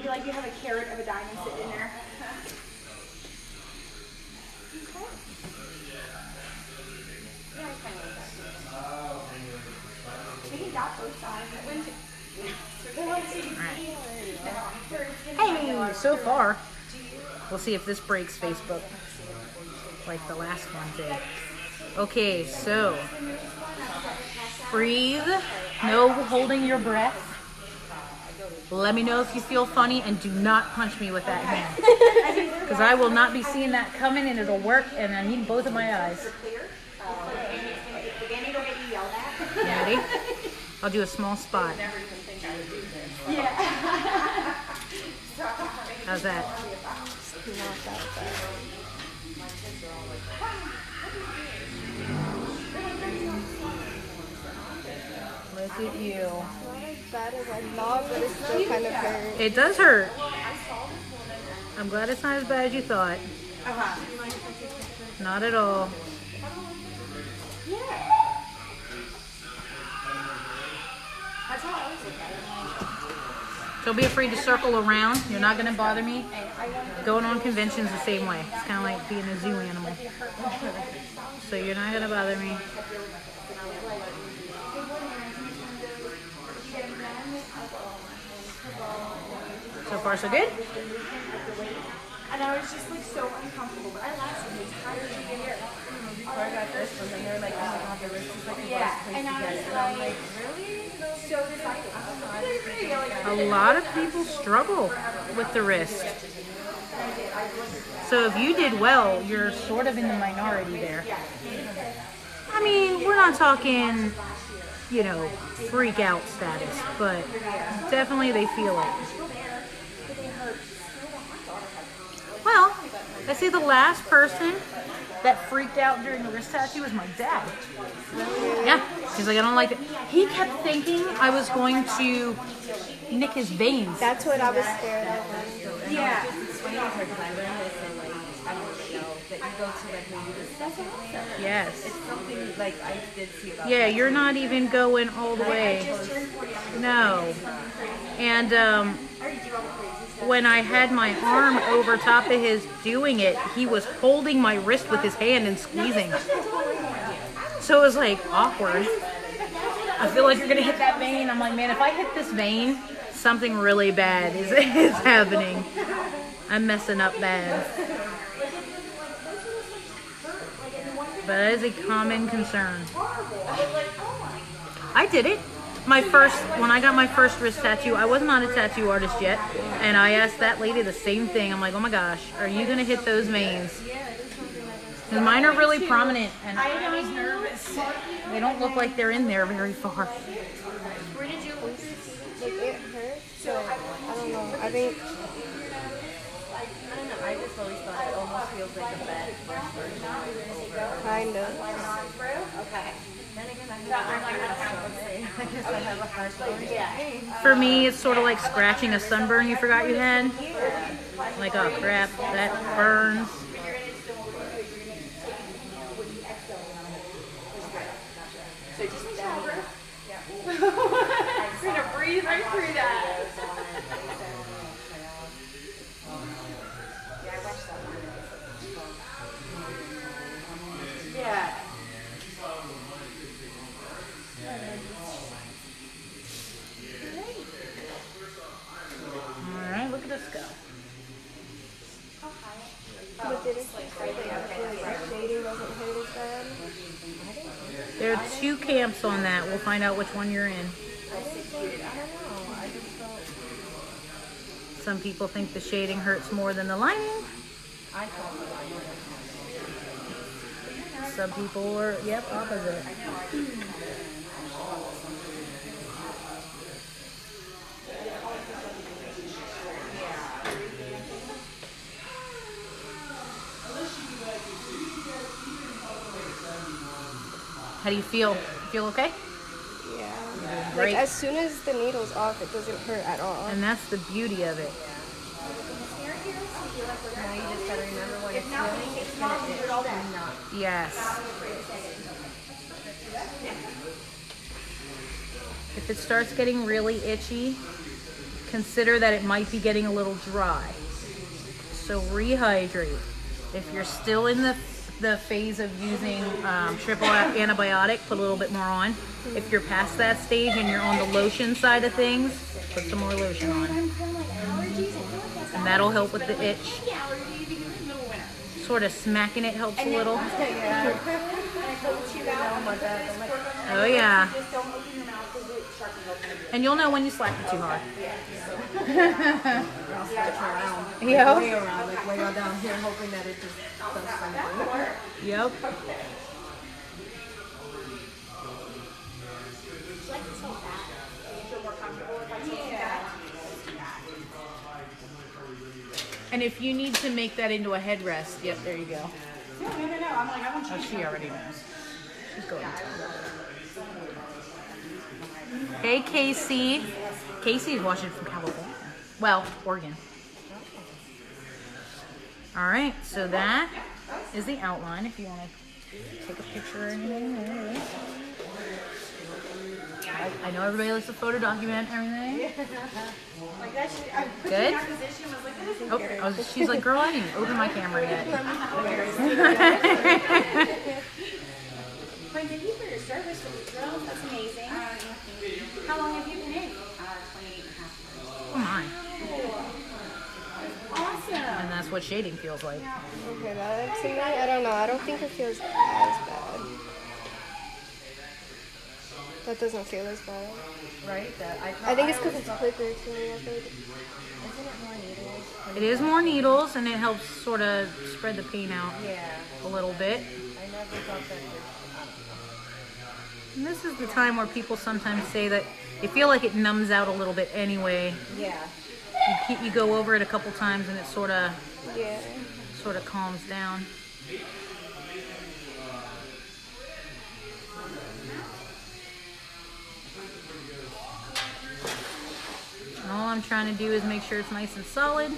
feel like you have a carat of a diamond sitting in there. Okay. Yeah, I kind of like that. I think he got both sides. Hey, so far. We'll see if this breaks Facebook like the last one did. Okay, so breathe. No holding your breath. Let me know if you feel funny and do not punch me with that hand. Because I will not be seeing that coming and it'll work and I need both of my eyes. Ready? I'll do a small spot. How's that? Not that bad. Look at you. Not as bad as I thought, but it still kind of hurts. It does hurt. I'm glad it's not as bad as you thought. Not at all. Don't be afraid to circle around. You're not going to bother me. Going on conventions the same way. It's kind of like being a zoo animal. So you're not going to bother me. So far, so good? And I was just like so uncomfortable, but I lasted the entire year. Before I got this one, and they're like, oh my god, the wrist is like the best place and to I get was it. And I'm like, like, really? so decided. A lot of people struggle with the wrist. So if you did well, you're sort of in the minority there. I mean, we're not talking, you know, freak out status, but definitely they feel it. Well, I say the last person that freaked out during the wrist tattoo was my dad. Yeah, he's like, I don't like it. He kept thinking I was going to nick his veins. That's what I was scared of. Yeah. It's funny because I learned this and like, I don't know, that you go to like maybe this stuff. Yes. It's something like I did see about Yeah, you're not even going all the way. No. And when I had my arm over top of his doing it, he was holding my wrist with his hand and squeezing. So it was like awkward. I feel like you're gonna hit that vein. I'm like, man, if I hit this vein, something really bad is happening. I'm messing up bad. But that is a common concern. I did it. When I got my first wrist tattoo, I was not a tattoo artist yet, and I asked that lady the same thing. I'm like, oh my gosh, are you gonna hit those veins? Because mine are really prominent, and I was nervous. They don't look like they're in there very far. Where did you lose it? Like, it hurts, but I don't know. I think, I don't know, I just always thought it almost feels like a bad first version over. kind of. Okay. Then again, I have a hard time. For me, it's sort of like scratching a sunburn you forgot you had. Like, oh crap, that burns. So just take that breath. Yeah. We're gonna breathe right through that. Yeah, I watched that one. Yeah. All right, look at us go. But did it say that the shading doesn't hurt as bad? There are 2 camps on that. We'll find out which one you're in. I don't know, I just felt, Some people think the shading hurts more than the lining. I felt it. Some people are, yep, opposite. How do you feel? You feel okay? Yeah. Great. Like, as soon as the needle's off, it doesn't hurt at all. And that's the beauty of it. Now you just gotta remember when it's healing, it's gonna itch, do not. Yes. If it starts getting really itchy, consider that it might be getting a little dry. So rehydrate. If you're still in the phase of using triple antibiotic, put a little bit more on. If you're past that stage and you're on the lotion side of things, put some more lotion on. And that'll help with the itch. Sort of smacking it helps a little. Oh yeah. And you'll know when you slap it too hard. Yeah. Way around, like way down here, hoping that it just does something. Yep. And if you need to make that into a headrest, yep, there you go. No. I'm like, I want you Oh, to. she already knows. She's going to tell. Hey, Casey. Casey's watching from California. Well, Oregon. All right, so that is the outline. If you want to take a picture or anything. I know everybody likes to photo document everything. Like that. I put Good? you in that position. I was like, this is She's like, girl, I didn't even open my camera yet. Wait, thank you for your service with the drills. That's amazing. How long have you been in? 28 and a half years. Oh my. Awesome. And that's what shading feels like. Okay, that to me, I don't know. I don't think it feels as bad. That doesn't feel as bad. Right? I think it's because it's quicker to me. I think. Isn't it more needles? It is more needles, and it helps sort of spread the pain out Yeah. a little bit. I never thought that And this is the time where people sometimes say that they feel like it numbs out a little bit anyway. Yeah. You go over it a couple times, and it sort of Yeah. calms down. And all I'm trying to do is make sure it's nice and solid,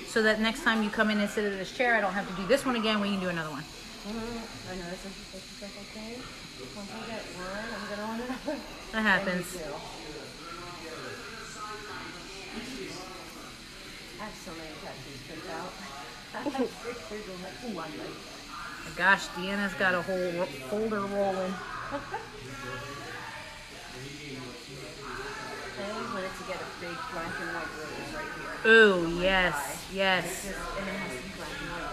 so that next time you come in and sit in this chair, I don't have to do this one again. We can do another one. I know, it's like, okay, once I get one, I'm going to want another. That happens. I have so many tattoos picked out. Ooh, I like that. Gosh, Deanna's got a whole folder rolling. I always wanted to get a big black and white rose right here. Oh, yes, yes. And it has to be black and white,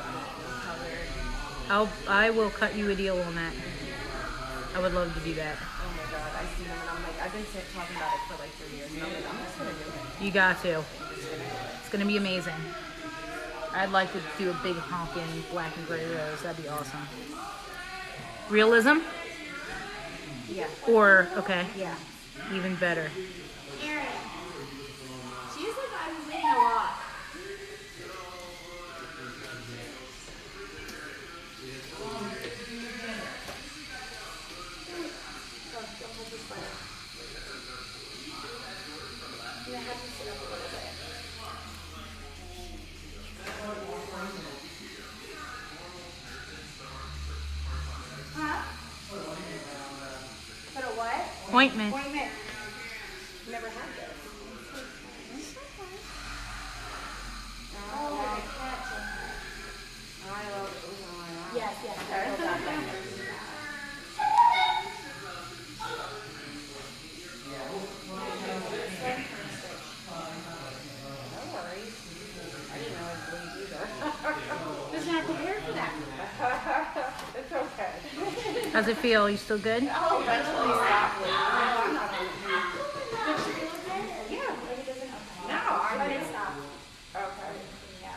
no color. I will cut you a deal on that. I would love to do that. Oh my god, I see them and I'm like, I've been talking about it for like 3 years and I'm like, I'm just gonna do it. You got to. It's gonna be amazing. I'd like to do a big honking black and gray rose. That'd be awesome. Realism? Yeah. Or, okay, Yeah. even better. Erin. She's like, I was waiting a lot. Put a what? Ointment. Ointment. Never had this. Oh, I love it. Yes, yes. No worries. I didn't know I'd bleed either. Doesn't have to hair for that. It's okay. How's it feel? You still good? Oh, eventually stop bleeding. I'm not going to bleed. Yeah. No, I didn't stop. Okay. Yeah.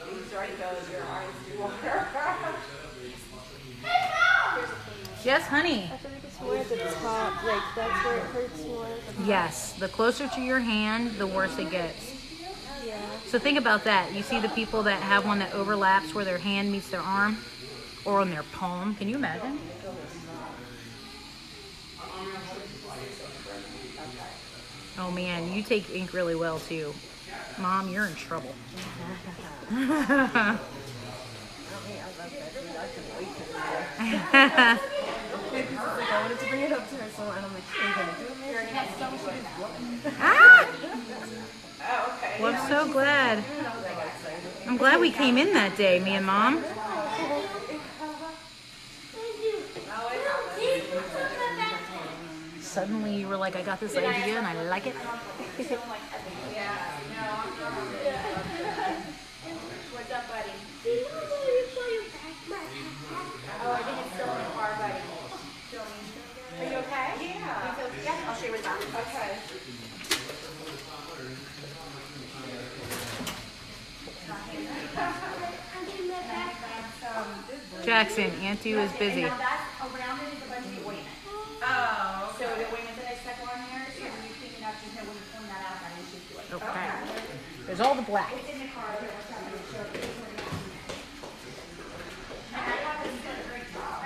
These right goes your eyes do water. Yes, honey. I feel like it's more at the top. Like that's where it hurts more. Yes. The closer to your hand, the worse it gets. Yeah. So think about that. You see the people that have one that overlaps where their hand meets their arm or on their palm. Can you imagine? Oh man, you take ink really well too. Mom, you're in trouble. I love that dude. I can wait to do that. Like, I wanted to bring it up to her, so and I'm like, are you gonna do it, man? Ah! Oh, okay. Well, I'm so glad. I'm glad we came in that day, me and Mom. Suddenly you were like, I got this idea and I like it. What's up, buddy? Oh, I think it's still in the car, buddy. Are you okay? Yeah. Yeah, I'll show you what's on. Okay. Jackson, Auntie was busy. Now that's around it is a bunch of the ointment. Oh. So the ointment that I stuck on here, so when you clean it up, just know when you clean that out, that is just do it. Okay. There's all the black. It's in the car. Here, what's happening? Show you. And I have this great job.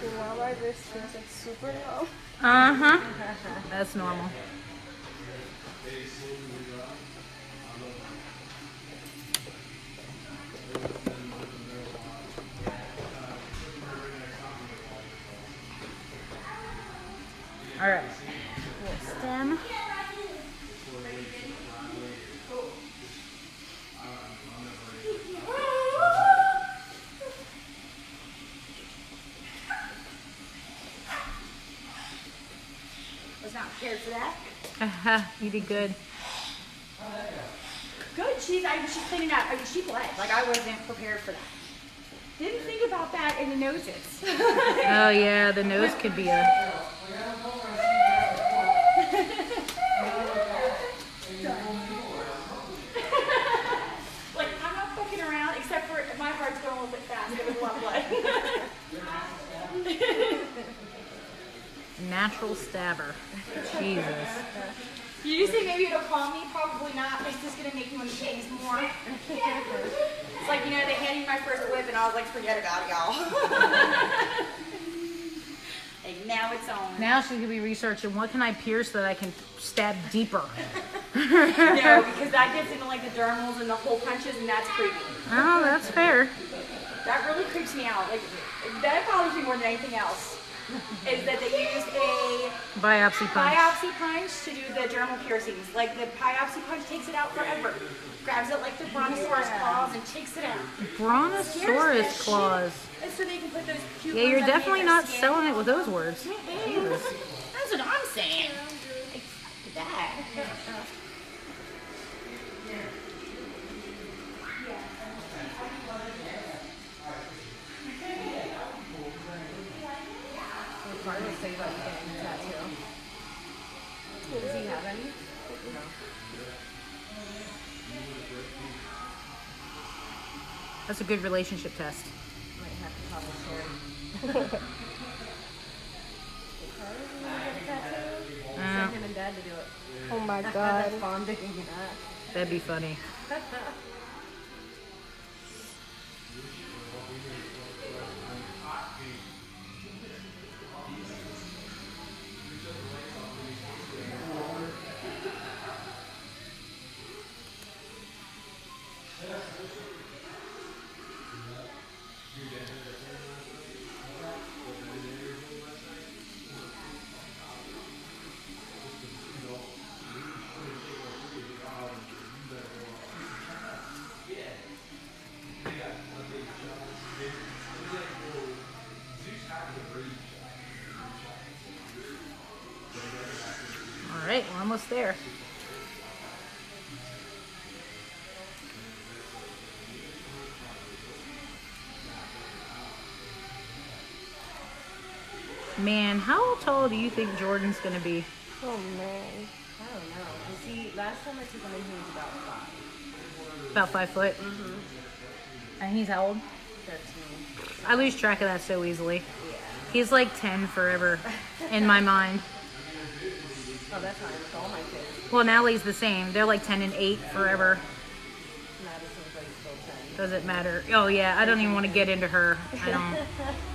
So now my wrist feels like super low. Uh-huh. That's normal. All right. Stem. Was not prepared for that. You did good. Good. She's cleaning up. I mean, she bled. Like I wasn't prepared for that. Didn't think about that in the noses. Oh yeah, the nose could be a. Like I'm not fucking around, except for my heart's going a little bit fast. There was a lot of blood. Natural stabber. Jesus. You just think maybe it'll calm me? Probably not. It's just gonna make me want to change more. It's like, you know, they handed me my first whip and I was like, forget about it, y'all. Like now it's on. Now she's gonna be researching what can I pierce that I can stab deeper. No, because that gets into like the dermals and the hole punches and that's creepy. Oh, that's fair. That really creeps me out. Like that bothers me more than anything else. Is that they use a Biopsy punch. biopsy punch to do the dermal piercings. Like the biopsy punch takes it out forever. Grabs it like the brontosaurus claws and takes it out. Brontosaurus claws. And so they can put those cute Yeah, ones you're underneath definitely their not skin. selling it with those words. Jesus. That's what I'm saying. Like, fuck that. Part of the thing about getting a tattoo. Does he have any? No. That's a good relationship test. Might have to call his story. Send him and Dad to do it. Oh my god. That's bonding. That'd be funny. All right, we're almost there. Man, how tall do you think Jordan's gonna be? Oh man. I don't know. Cause last time I took him in, he was about 5. About 5 foot. And he's how old? 13. I lose track of that so easily. Yeah. He's like 10 forever in my mind. Oh, that's fine with all my kids. Well, Natalie's the same. They're like 10 and 8 forever. Madison's like still 10. Doesn't matter. Oh yeah, I don't even want to get into her. I don't.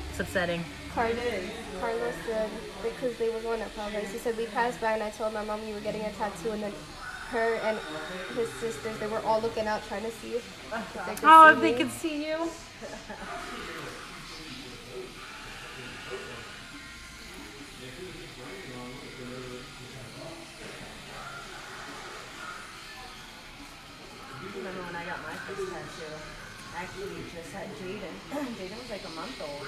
It's upsetting. Cardi. It is. Carlos said, because they were going to Paradise, he said, we passed by and I told my mom you were getting a tattoo, and then her and his sisters, they were all looking out trying to see if they could Oh, see if they me. could see you. Remember when I got my first tattoo? I actually just had Jaden. Jaden was like a month old.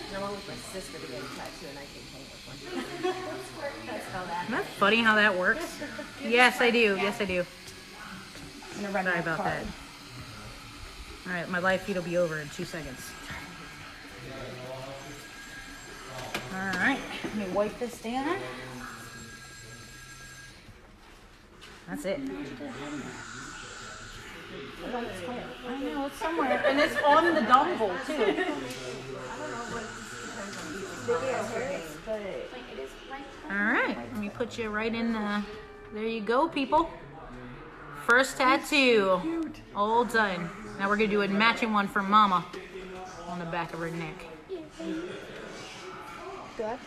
And I went with my sister to get a tattoo, and I came home with one. That's how that. Isn't that funny how that works? Yes, I do. Yes, I do. I'm gonna run Sorry my about card. that. All right, my live feed will be over in 2 seconds. All right, let me wipe this down. That's it. I know, it's somewhere. And it's on the dongle, too. All right, let me put you right in the... There you go, people. First tattoo. All done. Now we're going to do a matching one for Mama on the back of her neck. Do I have to